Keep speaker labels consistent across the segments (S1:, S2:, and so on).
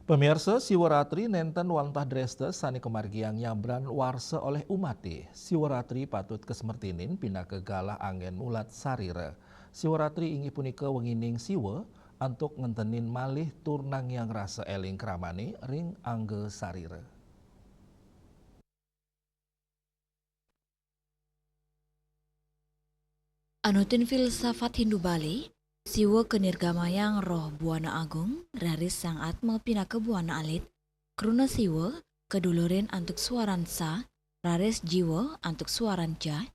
S1: Pemirsa Siwaratri nenten wantah Dresde sani kemargiang nyabran warse oleh umati. Siwaratri patut kesemertinin pindah ke galah angin mulat sarire. Siwaratri ingi punika wengining siwa untuk ngentenin malih turnang yang rasa eling kramani ring angge sarire.
S2: Anutin filsafat Hindu Bali, siwa kenirgamayang roh buana agung, raris sang atma pinaka buana alit, kruna siwa kedulurin antuk suaran sa, raris jiwa antuk suaran ja,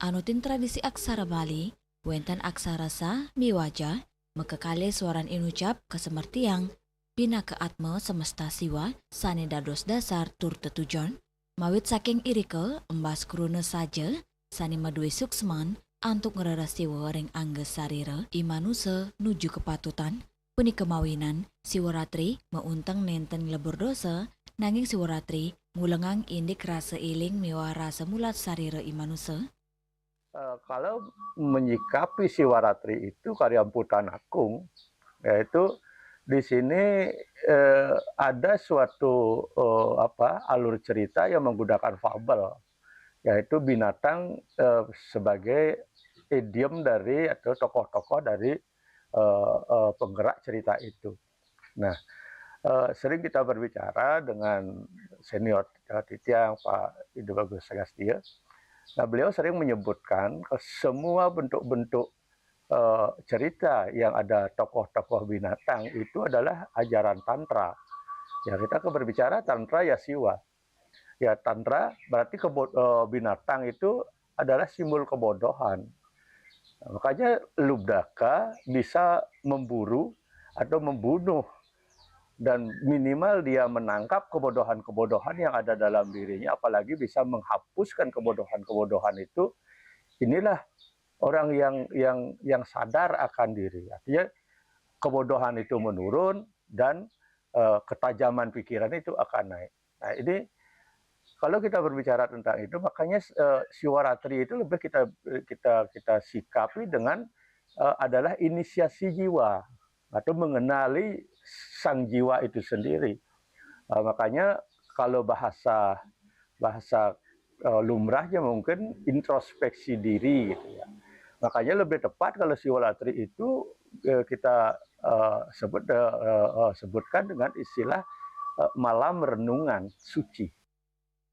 S2: anutin tradisi aksara Bali, wentan aksara sa miwaja, mekekale suaran inucap kesemertiang, pinaka atma semesta siwa, sane dados dasar tur tetujon, mawit saking irike embas kruna saja, sani madui suksman, antuk ngerarasi ring angge sarira imanusa nuju kepatutan puni kemawinan Siwaratri meuntang nenten lebur dosa nanging Siwaratri ngulengang indik rasa iling miwa rasa mulat sarira imanusa.
S3: Kalau menyikapi Siwaratri itu karya Putan Agung, yaitu di sini ada suatu alur cerita yang menggunakan fabel, yaitu binatang sebagai idiom dari atau tokoh-tokoh dari penggerak cerita itu. Nah, sering kita berbicara dengan senior Titiang Pak Ido Bagus Sagastya. Nah, beliau sering menyebutkan semua bentuk-bentuk cerita yang ada tokoh-tokoh binatang itu adalah ajaran tantra. Ya, kita berbicara tantra ya siwa. Ya, tantra berarti binatang itu adalah simbol kebodohan. Nah, makanya Lubdaka bisa memburu atau membunuh dan minimal dia menangkap kebodohan-kebodohan yang ada dalam dirinya, apalagi bisa menghapuskan kebodohan-kebodohan itu. Inilah orang yang sadar akan diri. Artinya kebodohan itu menurun dan ketajaman pikiran itu akan naik. Nah, ini kalau kita berbicara tentang itu, makanya Siwaratri itu lebih kita sikapi dengan adalah inisiasi jiwa atau mengenali sang jiwa itu sendiri. Makanya kalau bahasa lumrahnya mungkin introspeksi diri gitu ya. Makanya lebih tepat kalau Siwaratri itu kita sebutkan dengan istilah malam renungan suci.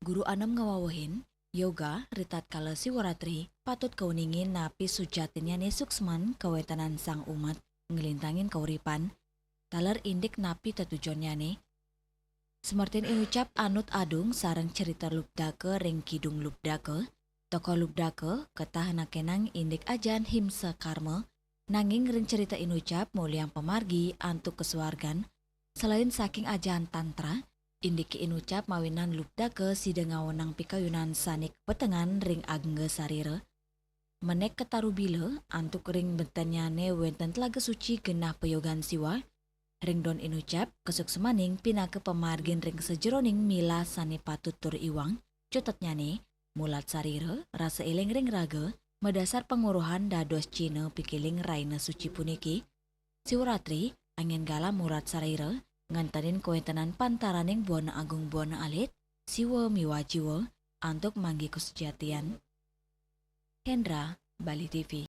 S2: Guru Anam ngawawahin, yoga ritat kala Siwaratri patut kauningin napi sujatinnya ne suksman kawetanan sang umat ngelintangin kauripan, taler indik napi tetujonnya ne. Semertin inucap anut adung sarang cerita Lubdaka ring kidung Lubdaka, tokoh Lubdaka ketah nakenang indik ajan himsa karma, nanging ring cerita inucap muliang pemargi antuk kesuargan, selain saking ajahan tantra, indiki inucap mawinan Lubdaka sidengawonang pikayunan sanik petengan ring agengge sarira, menek ketarubila antuk ring bentanyane wenten telaga suci genah peyogan siwa, ring don inucap kesuksemaning pinake pemargin ring sejeroning mila sani patut tur iwang, cotetnya ne, mulat sarira, rasa iling ring raga, medasar penguruhan dados Cina pikiling raina suci puniki, Siwaratri angin gala murat sarira, ngantarin kuentenan pantaraning buana agung buana alit, siwa miwajiwa, antuk manggi kesejatian. Hendra, Bali TV.